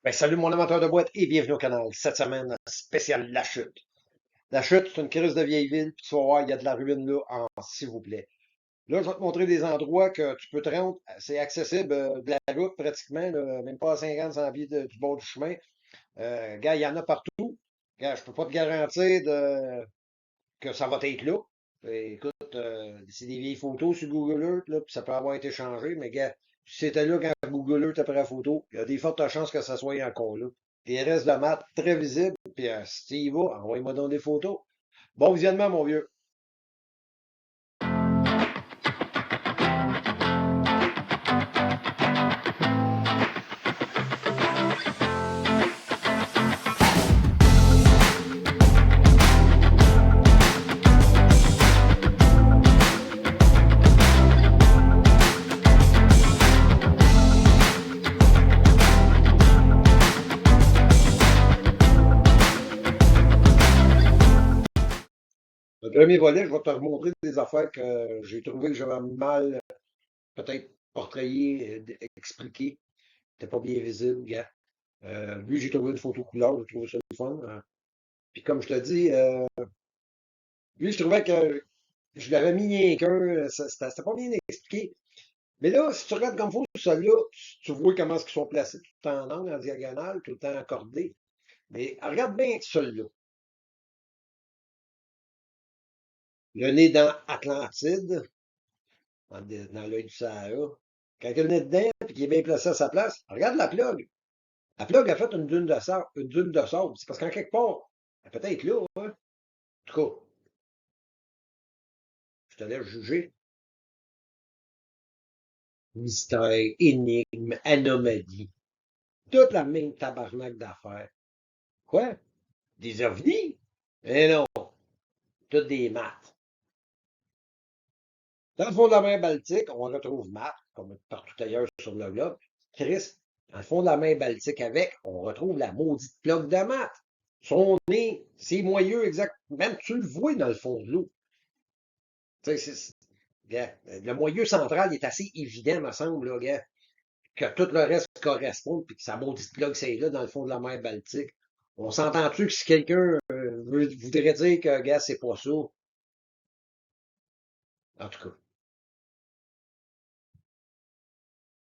Ben, salut mon amateur de boîte et bienvenue au canal. Cette semaine, spécial La Chute. La Chute, c'est une crise de vieille ville, puis tu vas voir, il y a de la ruine là, s'il vous plaît. Là, je vais te montrer des endroits que tu peux te rendre. C'est accessible de la route pratiquement, là, même pas à 50-100 pieds du bord du chemin. Gars, il y en a partout. Gars, je peux pas te garantir que ça va être là. Écoute, c'est des vieilles photos sur Google Earth, là, puis ça peut avoir été changé, mais gars, si c'était là quand Google Earth a pris la photo, il y a des fortes chances que ça soit encore là. Des restes de maths très visibles, puis si tu y vas, envoie-moi donc des photos. Bon visionnement, mon vieux. Le premier volet, je vais te remontrer des affaires que j'ai trouvé que j'avais mal, peut-être, portrayées, expliquées. C'était pas bien visible, gars. Lui, j'ai trouvé une photo couleur, j'ai trouvé ça le fun. Puis comme je te dis, lui, je trouvais que je l'avais mis rien qu'un, c'était pas bien expliqué. Mais là, si tu regardes comme faut, celui-là, tu vois comment est-ce qu'ils sont placés tout le temps en angle, en diagonale, tout le temps accordé. Mais regarde bien celui-là. Le nez dans Atlantide, dans l'œil du Sahara. Quand il y a le nez dedans, puis qu'il est bien placé à sa place, regarde la plug. La plug a fait une dune de sable. Une dune de sable. C'est parce qu'en quelque part, elle peut être là, hein. En tout cas, je te laisse juger. Mystère, énigme, anomalie. Toute la même tabarnak d'affaires. Quoi? Des ovnis? Eh non, toutes des maths. Dans le fond de la mer Baltique, on retrouve maths, comme partout ailleurs sur le globe. Chris, dans le fond de la mer Baltique avec, on retrouve la maudite plaque de maths. Son nez, c'est moyeux exact. Même tu le vois dans le fond de l'eau. Tu sais, gars, le moyeu central est assez évident, me semble, là, gars, que tout le reste correspond, puis que sa maudite plaque, c'est là, dans le fond de la mer Baltique. On s'entend-tu que si quelqu'un voudrait dire que, gars, c'est pas ça? En tout cas.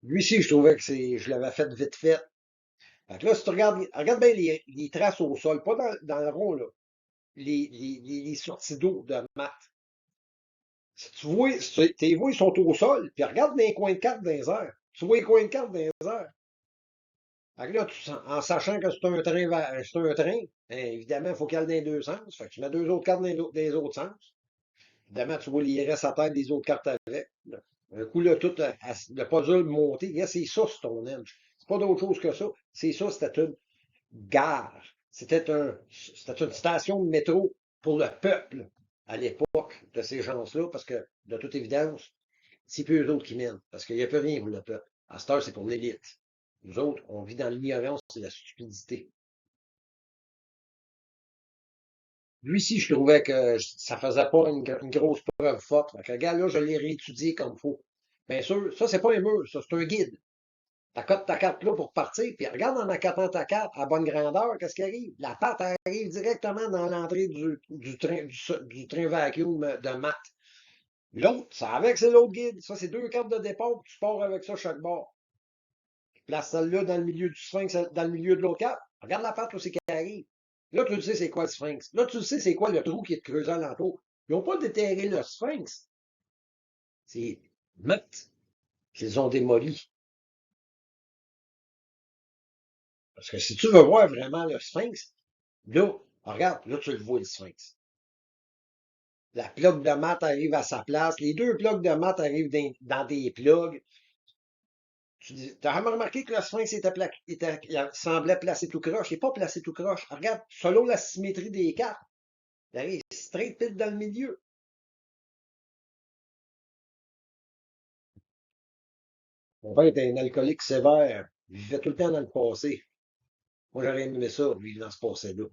Lui ci je trouvais que je l'avais fait vite fait. Fait que là, si tu regarde bien les traces au sol, pas dans le rond, là, les sorties d'eau de maths. Si tu vois, si tes vois, ils sont au sol, puis regarde dans les coins de carte dans les airs. Tu vois les coins de carte dans les airs. Fait que là, en sachant que c'est un train, ben, évidemment, il faut qu'il aille dans les deux sens. Fait que tu mets deux autres cartes dans les autres sens. Évidemment, tu vois les restes à terre des autres cartes avec. Là. Un coup, là, tout le puzzle monté. Regarde, c'est ça, Stonehenge. C'est pas d'autre chose que ça. C'est ça, c'était une gare. C'était une station de métro pour le peuple à l'époque de ces gens-là, parce que, de toute évidence, c'est plus eux autres qui mènent, parce qu'il n'y a plus rien pour le peuple. À cette heure, c'est pour l'élite. Nous autres, on vit dans l'ignorance et la stupidité. Lui ci je trouvais que ça faisait pas une grosse preuve forte. Fait que, regarde, là, je l'ai réétudié comme il faut. Bien sûr, ça, c'est pas un mur, ça, c'est un guide. T'accotes ta carte là pour partir, puis regarde en accotant ta carte à bonne grandeur, qu'est-ce qui arrive? La patte arrive directement dans l'entrée du train vacuum de maths. L'autre, ça avec, c'est l'autre guide. Ça, c'est deux cartes de départ, puis tu pars avec ça chaque bord. Place celle-là dans le milieu du sphinx, dans le milieu de l'autre carte. Regarde la patte où c'est qui arrive. Là, tu le sais c'est quoi le sphinx. Là, tu le sais c'est quoi le trou qui est creusé alentour. Ils n'ont pas déterré le sphinx. C'est maths qu'ils ont démoli. Parce que si tu veux voir vraiment le sphinx, là, regarde, là, tu le vois, le sphinx. La plug de maths arrive à sa place. Les deux plugs de maths arrivent dans des plugs. Tu as remarqué que le sphinx il semblait placé tout croche. Il n'est pas placé tout croche. Regarde, selon la symétrie des cartes, il arrive straight pile dans le milieu. Mon père était un alcoolique sévère. Il vivait tout le temps dans le passé. Moi, j'aurais aimé ça, vivre dans ce passé-là.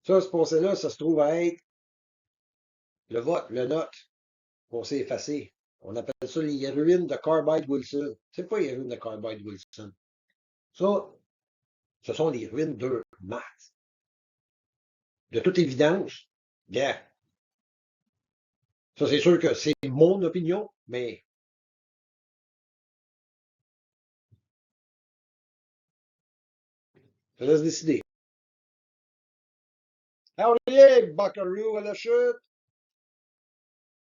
Ça, ce passé-là, ça se trouve à être le vote, le note, qu'on s'est effacé. On appelle ça les ruines de Carbide Wilson. C'est pas les ruines de Carbide Wilson. Ça, ce sont les ruines de Mars. De toute évidence, bien, ça c'est sûr que c'est mon opinion, mais ça laisse décider. Alors, yeah, Buckaroo à la chute.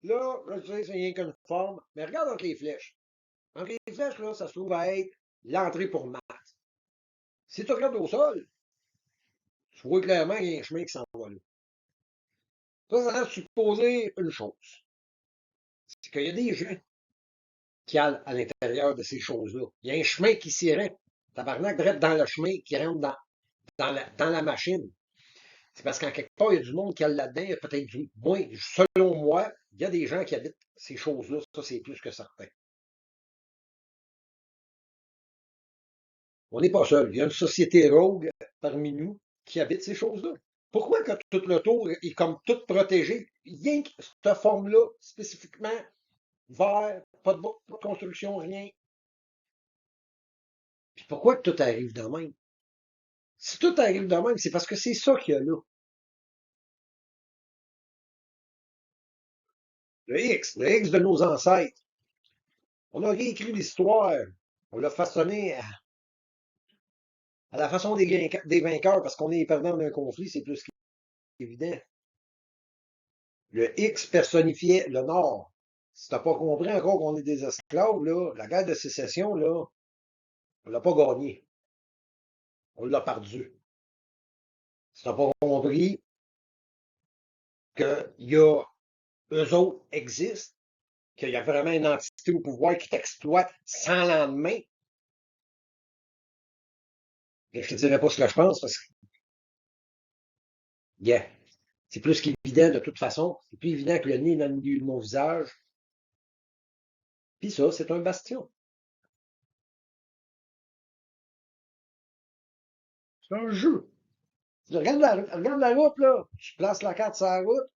Là, je sais, c'est rien qu'une forme, mais regarde entre les flèches. Entre les flèches, là, ça se trouve à être l'entrée pour Mars. Si tu regardes au sol, tu vois clairement qu'il y a un chemin qui s'en va là. Ça laisse supposer une chose. C'est qu'il y a des gens qui allent à l'intérieur de ces choses-là. Il y a un chemin qui s'irait. Tabarnak, direct dans le chemin qui rentre dans la machine. C'est parce qu'en quelque part, il y a du monde qui a là-dedans. Il y a peut-être du moins, selon moi, il y a des gens qui habitent ces choses-là. Ça, c'est plus que certain. On n'est pas seul. Il y a une société rogue parmi nous qui habite ces choses-là. Pourquoi que tout le tour est comme tout protégé? Rien que cette forme-là, spécifiquement, vert, pas de construction, rien. Puis pourquoi que tout arrive de même? Si tout arrive de même, c'est parce que c'est ça qu'il y a là. Le X de nos ancêtres. On a réécrit l'histoire. On l'a façonné à la façon des vainqueurs parce qu'on est les perdants d'un conflit, c'est plus qu'évident. Le X personnifiait le Nord. Si t'as pas compris encore qu'on est des esclaves, là, la guerre de sécession, là, on l'a pas gagné. On l'a perdu. Si t'as pas compris qu'il y a eux autres existent, qu'il y a vraiment une entité au pouvoir qui t'exploite sans lendemain, je te dirai pas ce que je pense parce que, yeah, c'est plus qu'évident de toute façon. C'est plus évident que le nez dans le milieu de mon visage. Puis ça, c'est un bastion. C'est un jeu. Regarde la route, là. Je place la carte sur la route.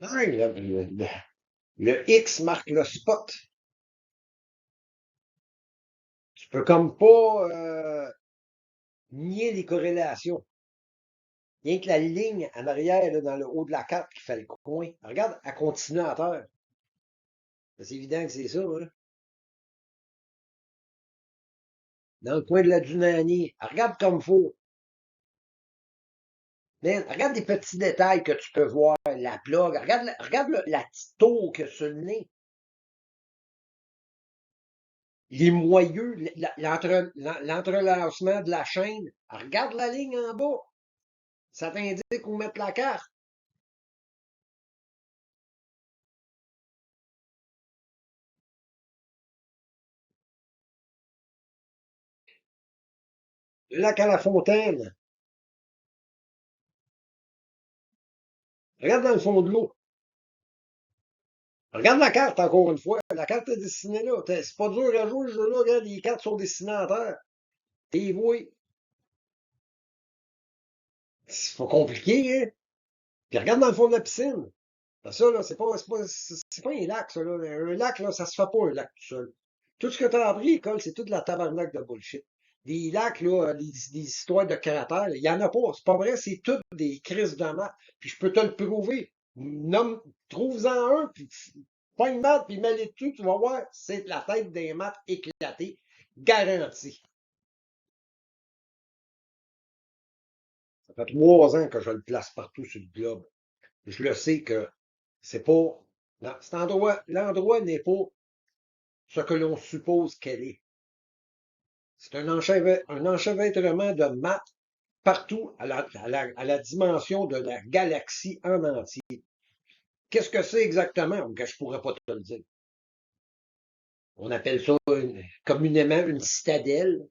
Ouais, le X marque le spot. Tu peux comme pas nier les corrélations. Rien que la ligne en arrière, là, dans le haut de la carte qui fait le coin. Regarde, elle continue à terre. C'est évident que c'est ça, hein. Dans le coin de la Dunanie. Regarde comme faut. Man, regarde les petits détails que tu peux voir. La plug. Regarde la petite tour que sur le nez. Les moyeux, l'entrelacement de la chaîne. Regarde la ligne en bas. Ça t'indique où mettre la carte. Le lac à la fontaine. Regarde dans le fond de l'eau. Regarde la carte encore une fois. La carte est dessinée là. C'est pas dur à jouer ce jeu-là. Regarde, les cartes sont dessinées en terre. T'es voué. C'est pas compliqué, hein? Puis regarde dans le fond de la piscine. Ça, là, c'est pas un lac, ça, là. Un lac, là, ça se fait pas un lac tout seul. Tout ce que t'as appris, école, c'est toute la tabarnak de bullshit. Des lacs, là, des histoires de cratères, il y en a pas. C'est pas vrai, c'est toutes des crises de maths. Puis je peux te le prouver. Nomme, trouve-en un, puis pas une maths, puis mets-les dessus, tu vas voir, c'est la tête des maths éclatée. Garanti. Ça fait 3 ans que je le place partout sur le globe. Je le sais que c'est pas. Non, l'endroit n'est pas ce que l'on suppose qu'elle est. C'est un enchevêtrement de maths partout à la dimension de la galaxie en entier. Qu'est-ce que c'est exactement? Je ne pourrais pas te le dire. On appelle ça communément une citadelle,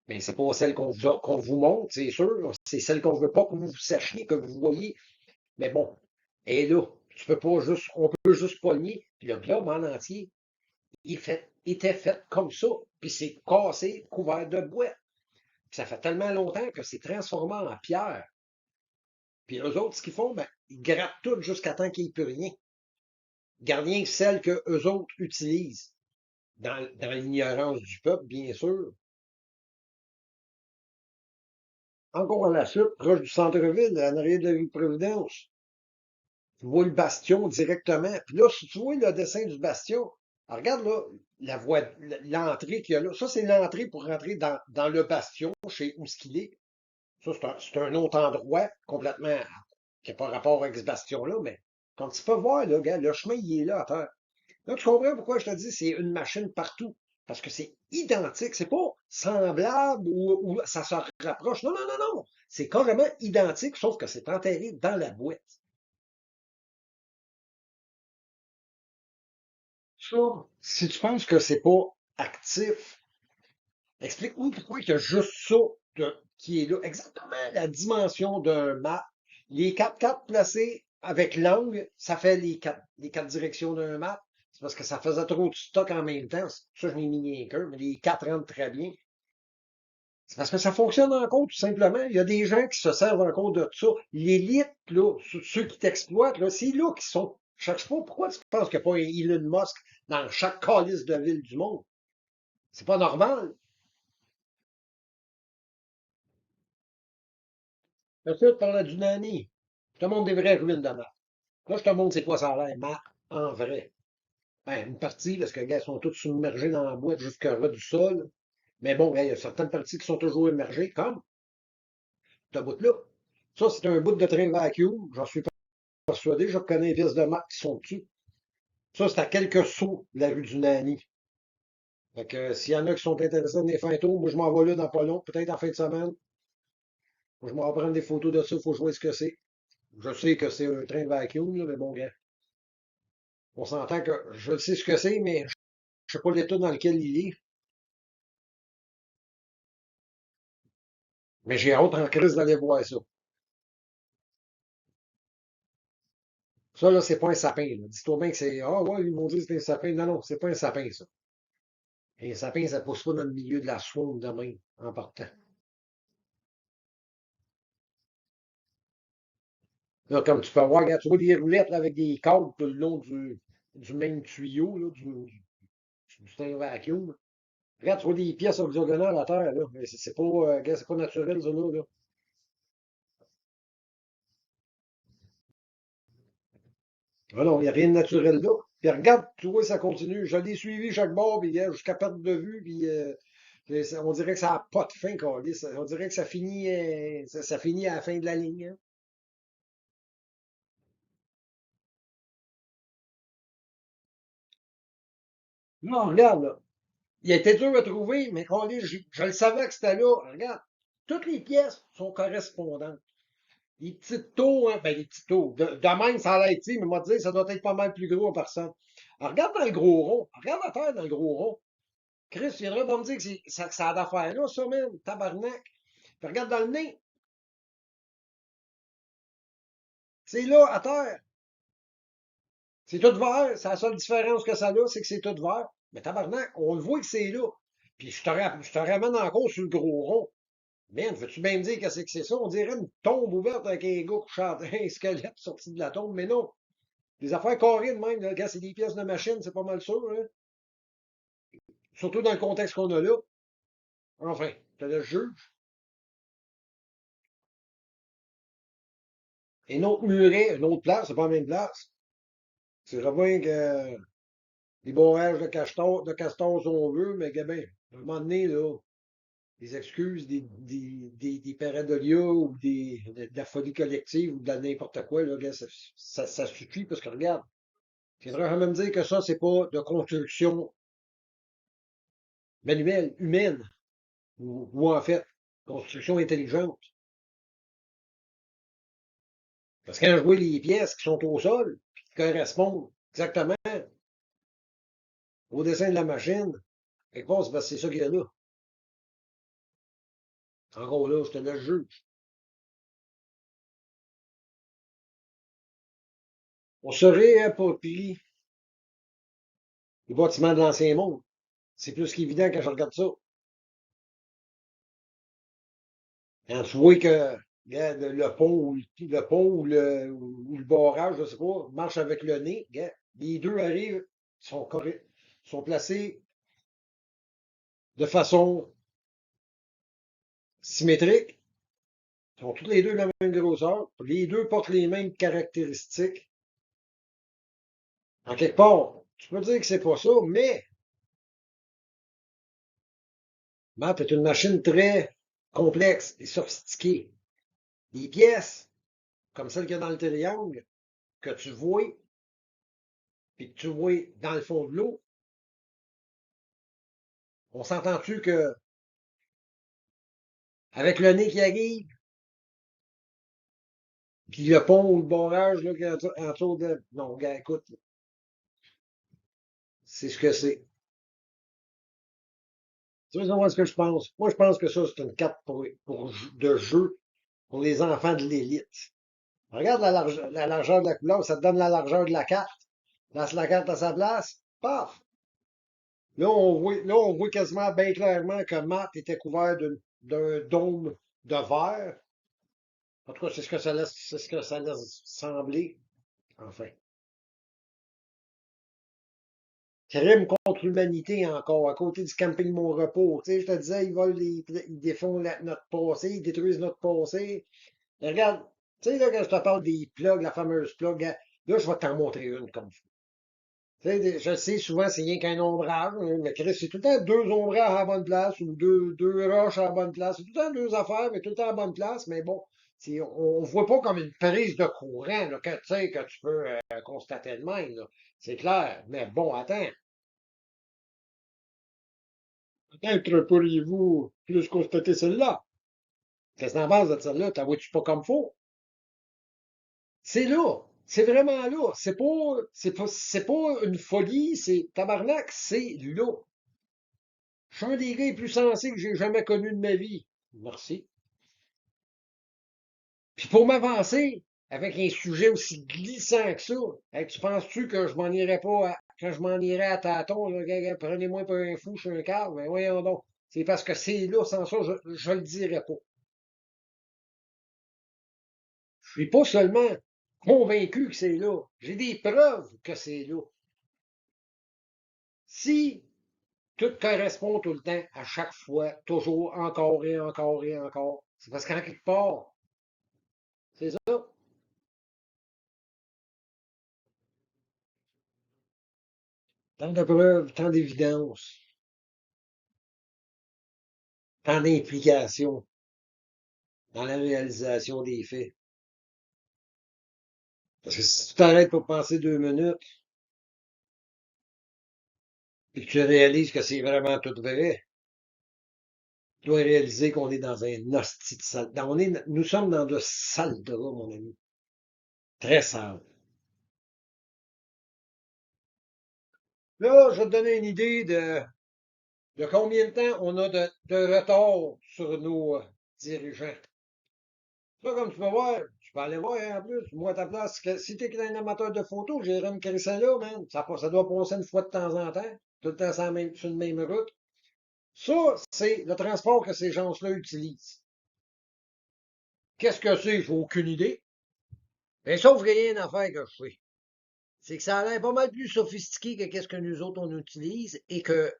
mais c'est pas celle qu'on vous montre, c'est sûr. C'est celle qu'on veut pas que vous sachiez, que vous voyez. Mais bon, et là, on peut juste pas le nier. Puis le globe en entier, était fait comme ça, puis c'est cassé, couvert de bois. Puis ça fait tellement longtemps que c'est transformé en pierre. Puis eux autres, ce qu'ils font, ben, ils grattent tout jusqu'à temps qu'il n'y ait plus rien. Ils gardent rien que celle que eux autres utilisent. dans l'ignorance du peuple, bien sûr. Encore à la suite, proche du centre-ville, en arrière de la rue Providence. Tu vois le bastion directement. Puis là, si tu vois le dessin du bastion, alors regarde là, la voie, l'entrée qu'il y a là. Ça, c'est l'entrée pour rentrer dans le bastion, chez où ce qu'il est. Ça, c'est un autre endroit complètement qui n'a pas rapport avec ce bastion-là, mais comme tu peux voir, là, regarde, le chemin, il est là à terre. Là, tu comprends pourquoi je te dis c'est une machine partout. Parce que c'est identique. C'est pas semblable ou ça se rapproche. Non, non, non, non. C'est carrément identique, sauf que c'est enterré dans la boîte. Ça, si tu penses que c'est pas actif, explique-moi pourquoi il y a juste ça qui est là. Exactement la dimension d'un map. Les quatre placés avec l'angle, ça fait les quatre directions d'un map. C'est parce que ça faisait trop de stock en même temps. Ça, je n'ai mis rien qu'un, mais les quatre rentrent très bien. C'est parce que ça fonctionne encore, tout simplement. Il y a des gens qui se servent encore de ça. L'élite, là, ceux qui t'exploitent, là, c'est là qu'ils sont. Je ne sais pas pourquoi tu penses qu'il n'y a pas un Elon Musk dans chaque calice de ville du monde. C'est pas normal. Le fait parlait d'une année. Je te montre des vraies ruines de Mars. Là, je te montre c'est quoi ça a l'air, Mars, en vrai. Ben, une partie, parce que les gars, sont tous submergés dans la boîte jusqu'à ras du sol. Mais bon, il y a certaines parties qui sont toujours immergées, comme ce bout-là. Ça, c'est un bout de train vacuum. J'en suis persuadé. Je reconnais les vis de Mars qui sont dessus. Ça, c'est à quelques sauts de la rue du Nani. Fait que s'il y en a qui sont intéressés dans les fantômes, moi, je m'en vais là dans pas long, peut-être en fin de semaine. Moi, je m'en vais prendre des photos de ça, il faut jouer ce que c'est. Je sais que c'est un train de vacuum, là, mais bon, gars. On s'entend que je sais ce que c'est, mais je sais pas l'état dans lequel il est. Mais j'ai hâte en crise d'aller voir ça. Ça, là, c'est pas un sapin, là. Dis-toi bien que c'est. Ah ouais, ils vont dire que c'est un sapin. Non, non, c'est pas un sapin, ça. Un sapin, ça pousse pas dans le milieu de la swamp de même, en partant. Là, comme tu peux voir, regarde, tu vois des roulettes là, avec des câbles tout le long du même tuyau, là, du train vacuum. Regarde, tu vois des pièces hexagonales à terre, là. Mais c'est pas, regarde, c'est pas naturel, ça, là. Ah non, il n'y a rien de naturel là. Puis regarde, tu vois, ça continue. Je l'ai suivi chaque bord, puis jusqu'à perte de vue, puis on dirait que ça n'a pas de fin, câlisse. On dirait que ça finit, ça finit à la fin de la ligne, hein. Non, regarde, là. Il a été dur à trouver, mais câlisse, je le savais que c'était là. Regarde, toutes les pièces sont correspondantes. Les petites taux, hein, ben les petites taux. De même, ça a l'air petit, mais moi, dire, ça doit être pas mal plus gros en personne. Alors, regarde dans le gros rond. Regarde la terre dans le gros rond. Chris, tu viendrais pas me dire que ça a d'affaires là, ça, man. Tabarnak. Puis regarde dans le nez. C'est là, à terre. C'est tout vert. C'est la seule différence que ça a, c'est que c'est tout vert. Mais tabarnak, on le voit que c'est là. Puis je te ramène encore sur le gros rond. Man, veux-tu bien me dire que c'est ça? On dirait une tombe ouverte avec un gars qui chante un squelette sorti de la tombe. Mais non. Les affaires carrées de même, là, gars, c'est des pièces de machine, c'est pas mal sûr, hein. Surtout dans le contexte qu'on a là. Enfin, tu le juge. Et une autre muret, une autre place, c'est pas la même place. C'est vraiment que des barrages de castor, si on veut, mais gamin, à un moment donné, là, des excuses, des pareidolia ou de la folie collective ou de la n'importe quoi, là, gars, ça suffit parce que regarde, tu viendras jamais me dire que ça, c'est pas de construction manuelle, humaine, ou en fait, construction intelligente. Parce que quand je vois les pièces qui sont au sol, puis qui correspondent exactement au dessin de la machine, quelque part, c'est parce que c'est ça qu'il y a là. Encore là, je te laisse juge. On serait approprié les bâtiments de l'ancien monde. C'est plus qu'évident quand je regarde ça. Quand tu vois que regarde, le pont ou le barrage, je sais pas, marche avec le nez, regarde, les deux arrivent, sont placés de façon symétrique. Ils sont tous les deux de la même grosseur. Les deux portent les mêmes caractéristiques. En quelque part, tu peux dire que c'est pas ça, mais Matt est une machine très complexe et sophistiquée. Les pièces, comme celle qu'il y a dans le triangle, que tu vois, puis que tu vois dans le fond de l'eau, on s'entend-tu que avec le nez qui arrive, puis le pont ou le barrage là, qui est autour de. Non, gars, écoute, c'est ce que c'est. Tu veux savoir ce que je pense? Moi, je pense que ça, c'est une carte de jeu pour les enfants de l'élite. Regarde la largeur de la couleur, ça te donne la largeur de la carte. Place la carte à sa place, paf! Là, on voit quasiment bien clairement que Matt était couvert d'un dôme de verre. En tout cas, c'est ce que ça laisse sembler. Enfin. Crime contre l'humanité encore, à côté du camping Mon Repos. Tu sais, je te disais, ils défont notre passé, ils détruisent notre passé. Et regarde, tu sais, là, quand je te parle des plugs, la fameuse plug, là, je vais t'en montrer une comme ça. Tu sais, je sais, souvent, c'est rien qu'un ombrage, hein, mais Chris, c'est tout le temps deux ombrages à la bonne place ou deux roches à la bonne place. C'est tout le temps deux affaires, mais tout le temps à la bonne place. Mais bon, on ne voit pas comme une prise de courant là, que, tu sais, que tu peux constater de même. Là. C'est clair. Mais bon, attends. Peut-être pourriez-vous plus constater celle-là. Qu'est-ce que t'en penses de celle-là? T'as vois-tu pas comme faut? C'est là. C'est vraiment là. C'est pas une folie. C'est tabarnak. C'est là. Je suis un des gars les plus sensés que j'ai jamais connu de ma vie. Merci. Puis pour m'avancer avec un sujet aussi glissant que ça, hey, tu penses-tu que je m'en irais pas quand je m'en irais à tâtons, là, prenez-moi pour un fou, je suis un câble, mais voyons donc. C'est parce que c'est là, sans ça, je le dirais pas. Je suis pas seulement convaincu que c'est là, j'ai des preuves que c'est là. Si tout correspond tout le temps, à chaque fois, toujours, encore et encore et encore, c'est parce qu'en quelque part, c'est ça. Tant de preuves, tant d'évidence, tant d'implications dans la réalisation des faits. Parce que si tu t'arrêtes pour penser 2 minutes, et que tu réalises que c'est vraiment tout vrai, tu dois réaliser qu'on est dans un hostie de sale. Nous sommes dans de sales draps, mon ami. Très sale. Là, je vais te donner une idée de combien de temps on a de retard sur nos dirigeants. Ça, comme tu peux voir, tu peux aller voir hein, en plus. Moi, à ta place, si t'es un amateur de photos, j'irais me créer ça là, man. Ça doit passer une fois de temps en temps, tout le temps sur la même route. Ça, c'est le transport que ces gens-là utilisent. Qu'est-ce que c'est? J'ai aucune idée. Mais sauf rien à faire que je sais. C'est que ça a l'air pas mal plus sophistiqué que qu'est-ce que nous autres on utilise et que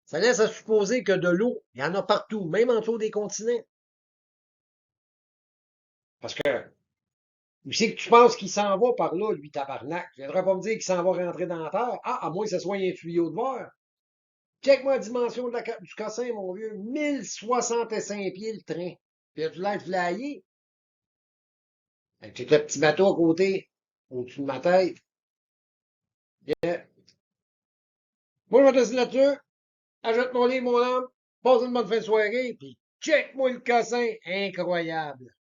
ça laisse à supposer que de l'eau, il y en a partout, même en dessous des continents. Parce que où c'est que tu penses qu'il s'en va par là, lui, tabarnak? Tu viendras pas me dire qu'il s'en va rentrer dans la terre. Ah, à moins que ce soit un tuyau de verre. Check-moi la dimension du cossin, mon vieux. 1065 pieds le train. Puis as-tu l'air flyé? Avec le petit bateau à côté, au-dessus de ma tête. Yeah. Moi, je vais te laisser là-dessus. Ajoute mon livre, mon homme. Passe une bonne fin de soirée. Puis check-moi le cossin. Incroyable.